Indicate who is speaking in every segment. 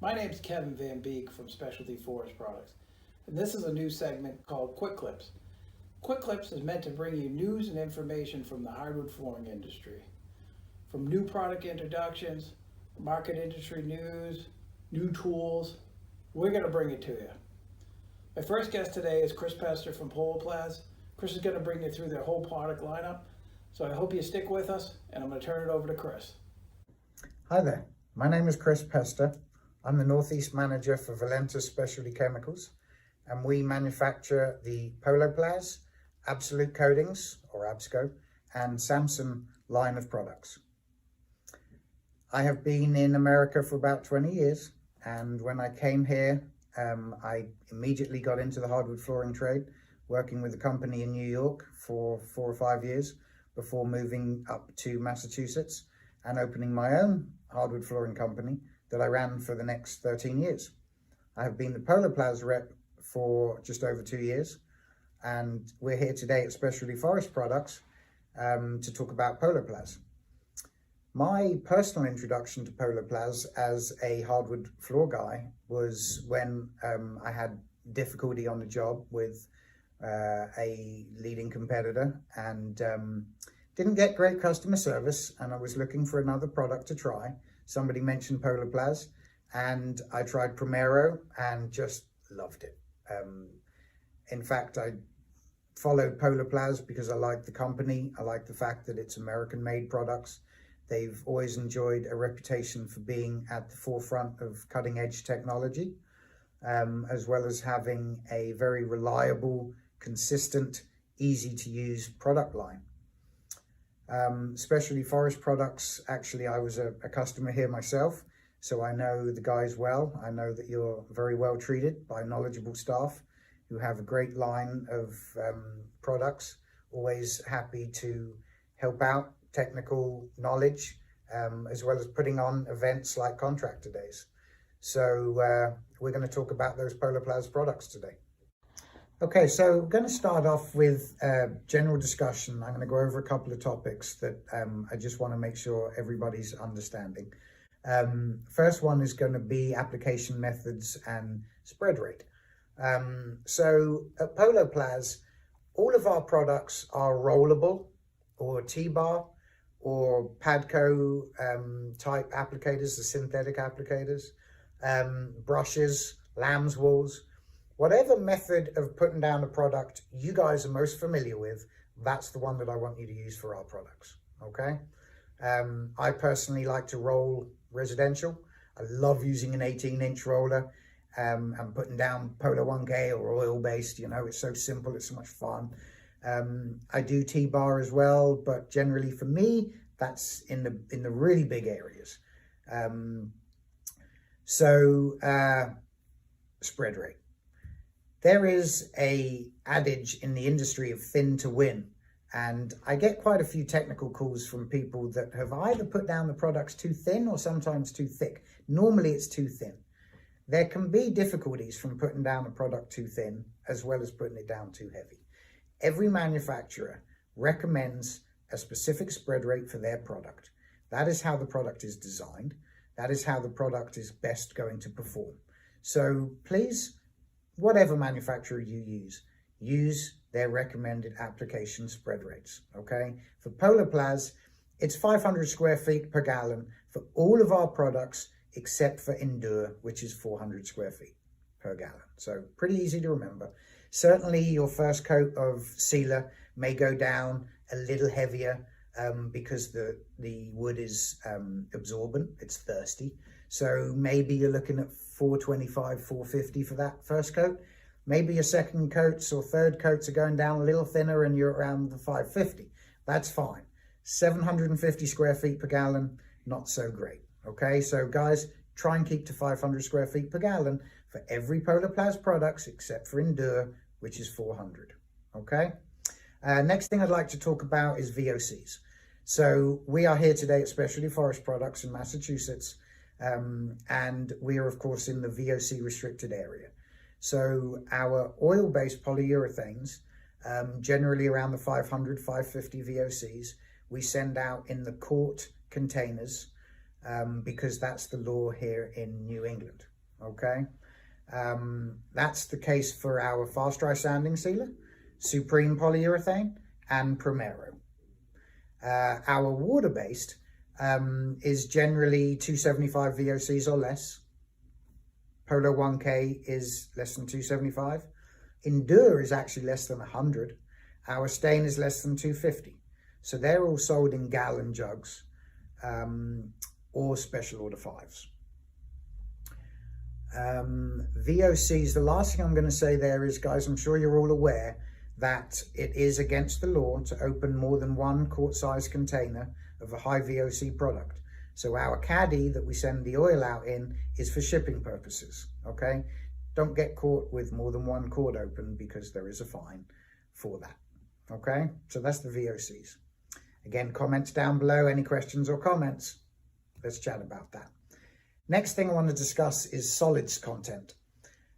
Speaker 1: My name is Kevin Van Beek from Specialty Forest Products, and this is a new segment called Quick Clips. Quick Clips is meant to bring you news and information from the hardwood flooring industry. From new product introductions, market industry news, new tools, we're going to bring it to you. My first guest today is Chris Pester from PoloPlaz. Chris is going to bring you through their whole product lineup, so I hope you stick with us, and I'm going to turn it over to Chris.
Speaker 2: Hi there, my name is Chris Pester. I'm the Northeast Manager for Valenta Specialty Chemicals, and we manufacture the PoloPlaz, Absolute Coatings, or ABSCO, and Samson line of products. I have been in America for about 20 years, and when I came here, I immediately got into the hardwood flooring trade, working with a company in New York for 4 or 5 years before moving up to Massachusetts and opening my own hardwood flooring company that I ran for the next 13 years. I have been the PoloPlaz rep for just over 2 years, and we're here today at Specialty Forest Products to talk about PoloPlaz. My personal introduction to PoloPlaz as a hardwood floor guy was when I had difficulty on the job with a leading competitor and didn't get great customer service, and I was looking for another product to try. Somebody mentioned PoloPlaz, and I tried Primero and just loved it. In fact, I followed PoloPlaz because I like the company. I like the fact that it's American-made products. They've always enjoyed a reputation for being at the forefront of cutting-edge technology, as well as having a very reliable, consistent, easy-to-use product line. Specialty Forest Products, actually, I was a customer here myself, so I know the guys well. I know that you're very well treated by knowledgeable staff who have a great line of products, always happy to help out, technical knowledge, as well as putting on events like Contractor Days. So we're going to talk about those PoloPlaz products today. Okay, so I'm going to start off with a general discussion. I'm going to go over a couple of topics that I just want to make sure everybody's understanding. First one is going to be application methods and spread rate. So at PoloPlaz, all of our products are rollable or T-bar or Padco type applicators, the synthetic applicators, brushes, lamb's wools. Whatever method of putting down a product you guys are most familiar with, that's the one that I want you to use for our products, okay? I personally like to roll residential. I love using an 18-inch roller and putting down Polo 1K or oil-based, you know, it's so simple, it's so much fun. I do T-bar as well, but generally for me, that's in the really big areas. Spread rate. There is a adage in the industry of thin to win, and I get quite a few technical calls from people that have either put down the products too thin or sometimes too thick. Normally it's too thin. There can be difficulties from putting down a product too thin as well as putting it down too heavy. Every manufacturer recommends a specific spread rate for their product. That is how the product is designed. That is how the product is best going to perform. So please, whatever manufacturer you use their recommended application spread rates, okay? For PoloPlaz, it's 500 square feet per gallon for all of our products except for Endure, which is 400 square feet per gallon. So pretty easy to remember. Certainly your first coat of sealer may go down a little heavier because the wood is absorbent, it's thirsty. So maybe you're looking at 425, 450 for that first coat. Maybe your second coats or third coats are going down a little thinner and you're around the 550. That's fine. 750 square feet per gallon, not so great. Okay, so guys, try and keep to 500 square feet per gallon for every PoloPlaz products except for Endure, which is 400. Okay. Next thing I'd like to talk about is VOCs. So we are here today at Specialty Forest Products in Massachusetts, and we are of course in the VOC restricted area. So our oil-based polyurethanes, generally around the 500, 550 VOCs, we send out in the quart containers because that's the law here in New England. okay? That's the case for our fast dry sanding sealer, Supreme Polyurethane, and Primero. Our water-based is generally 275 VOCs or less. Polo 1K is less than 275. Endure is actually less than 100. Our stain is less than 250. So they're all sold in gallon jugs or special order 5s. VOCs, the last thing I'm going to say there is, guys, I'm sure you're all aware that it is against the law to open more than one quart-sized container of a high VOC product. So our caddy that we send the oil out in is for shipping purposes, okay? Don't get caught with more than one quart open because there is a fine for that, okay? So that's the VOCs. Again, comments down below, any questions or comments? Let's chat about that. Next thing I want to discuss is solids content.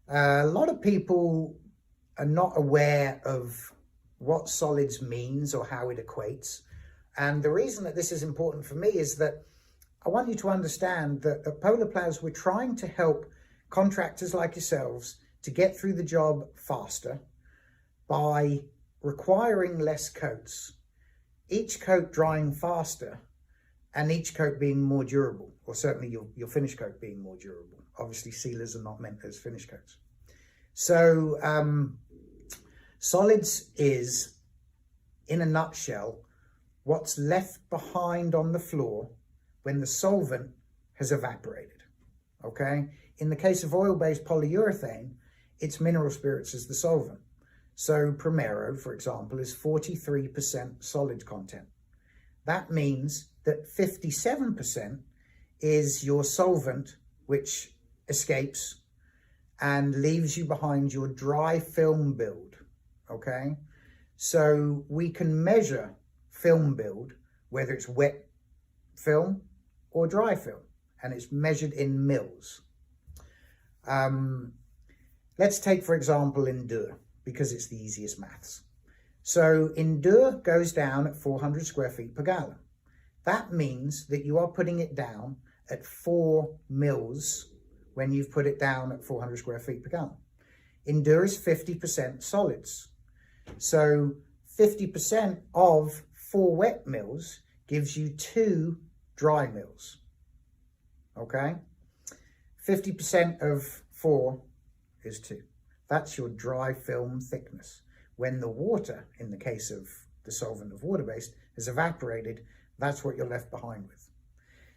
Speaker 2: A lot of people are not aware of what solids means or how it equates. And the reason that this is important for me is that I want you to understand that at PoloPlaz, we're trying to help contractors like yourselves to get through the job faster by requiring less coats, each coat drying faster and each coat being more durable, or certainly your finish coat being more durable. Obviously, sealers are not meant as finish coats. So solids is, in a nutshell, what's left behind on the floor when the solvent has evaporated, okay? In the case of oil-based polyurethane, it's mineral spirits as the solvent. So Primero, for example, is 43% solid content. That means that 57% is your solvent, which escapes and leaves you behind your dry film build, okay? So we can measure film build, whether it's wet film or dry film, and it's measured in mils. Let's take, for example, Endure, because it's the easiest maths. So Endure goes down at 400 square feet per gallon. That means that you are putting it down at 4 mils when you've put it down at 400 square feet per gallon. Endure is 50% solids. So 50% of 4 wet mils gives you 2 dry mils, okay? 50% of 4 is 2. That's your dry film thickness. When the water, in the case of the solvent of water-based, has evaporated, that's what you're left behind with.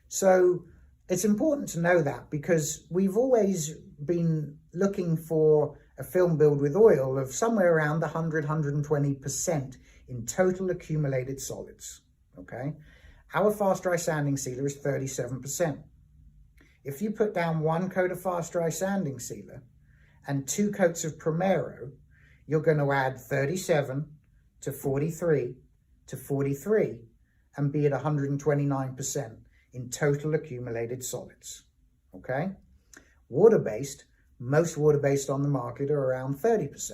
Speaker 2: So it's important to know that, because we've always been looking for a film build with oil of somewhere around 100-120% in total accumulated solids, okay? Our fast dry sanding sealer is 37%. If you put down 1 coat of fast dry sanding sealer and 2 coats of Primero, you're going to add 37 to 43 to 43 and be at 129% in total accumulated solids, okay? Water-based, most water-based on the market are around 30%.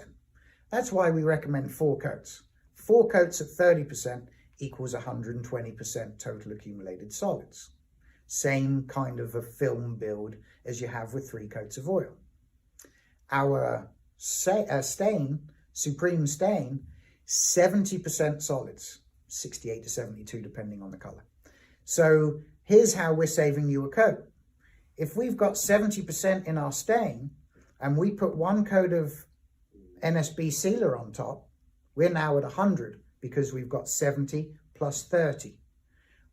Speaker 2: That's why we recommend 4 coats. 4 coats at 30% equals 120% total accumulated solids. Same kind of a film build as you have with 3 coats of oil. Our stain, Supreme Stain, 70% solids, 68 to 72 depending on the color. So here's how we're saving you a coat. If we've got 70% in our stain and we put 1 coat of NSB sealer on top, we're now at 100 because we've got 70 plus 30.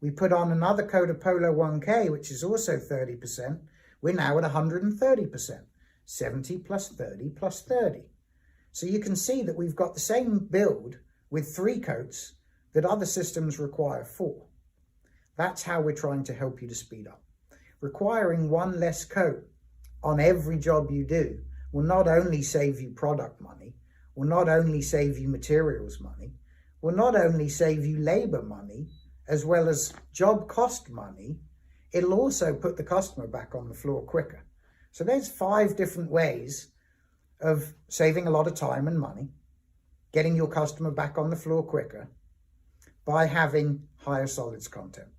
Speaker 2: We put on another coat of Polo 1K, which is also 30%, we're now at 130%. 70 plus 30 plus 30. So you can see that we've got the same build with 3 coats that other systems require 4. That's how we're trying to help you to speed up. Requiring 1 less coat on every job you do will not only save you product money, will not only save you materials money, will not only save you labor money, as well as job cost money, it'll also put the customer back on the floor quicker. So there's 5 different ways of saving a lot of time and money, getting your customer back on the floor quicker by having higher solids content.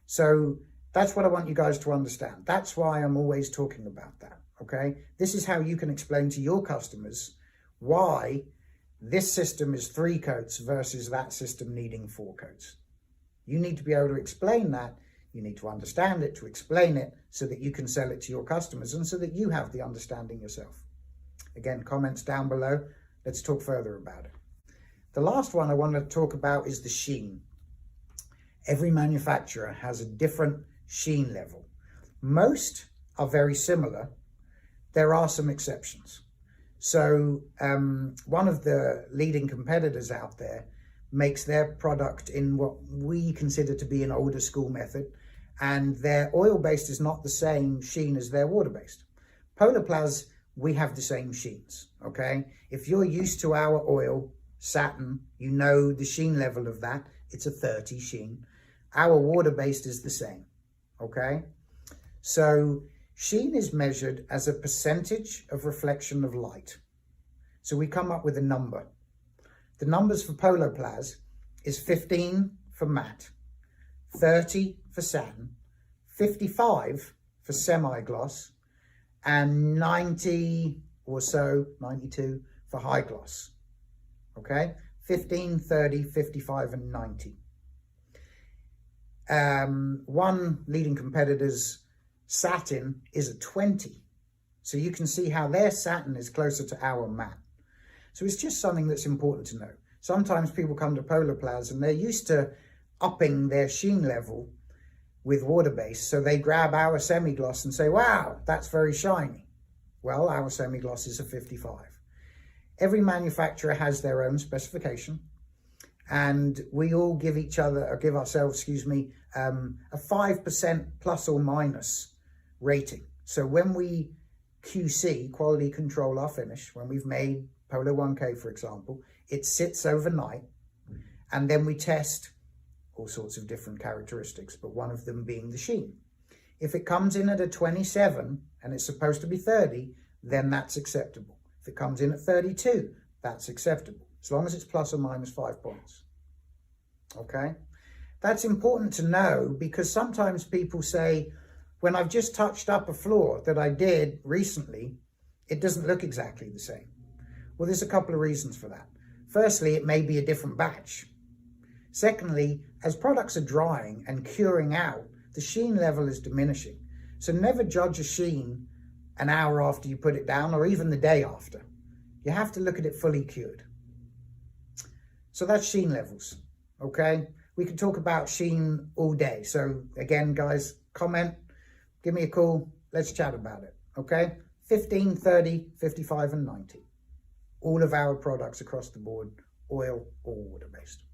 Speaker 2: So That's what I want you guys to understand. That's why I'm always talking about that, okay? This is how you can explain to your customers why this system is 3 coats versus that system needing 4 coats. You need to be able to explain that. You need to understand it, to explain it, so that you can sell it to your customers and so that you have the understanding yourself. Again, comments down below. Let's talk further about it. The last one I want to talk about is the sheen. Every manufacturer has a different sheen level. Most are very similar. There are some exceptions. So one of the leading competitors out there makes their product in what we consider to be an older school method, and their oil-based is not the same sheen as their water-based. PoloPlaz, we have the same sheens, okay? If you're used to our oil, satin, you know the sheen level of that. It's a 30 sheen. Our water-based is the same, okay? So sheen is measured as a percentage of reflection of light. So we come up with a number. The numbers for PoloPlaz is 15 for matte, 30 for satin, 55 for semi-gloss, and 90 or so, 92 for high gloss. Okay, 15, 30, 55, and 90. One leading competitor's satin is a 20. So you can see how their satin is closer to our matte. So it's just something that's important to know. Sometimes people come to PoloPlaz and they're used to upping their sheen level with water-based. So they grab our semi-gloss and say, wow, that's very shiny. Well, our semi-gloss is a 55. Every manufacturer has their own specification, and we all give ourselves, a 5% plus or minus rating. So when we QC, quality control our finish, when we've made Polo 1K, for example, it sits overnight, and then we test all sorts of different characteristics, but one of them being the sheen. If it comes in at a 27 and it's supposed to be 30, then that's acceptable. If it comes in at 32, that's acceptable, as long as it's plus or minus 5 points. Okay? That's important to know, because sometimes people say, when I've just touched up a floor that I did recently, it doesn't look exactly the same. Well, there's a couple of reasons for that. Firstly, it may be a different batch. Secondly, as products are drying and curing out, the sheen level is diminishing. So never judge a sheen an hour after you put it down, or even the day after. You have to look at it fully cured. So that's sheen levels, okay? We can talk about sheen all day. So again, guys, comment, give me a call, let's chat about it, okay? 15, 30, 55, and 90. All of our products across the board, oil or water-based.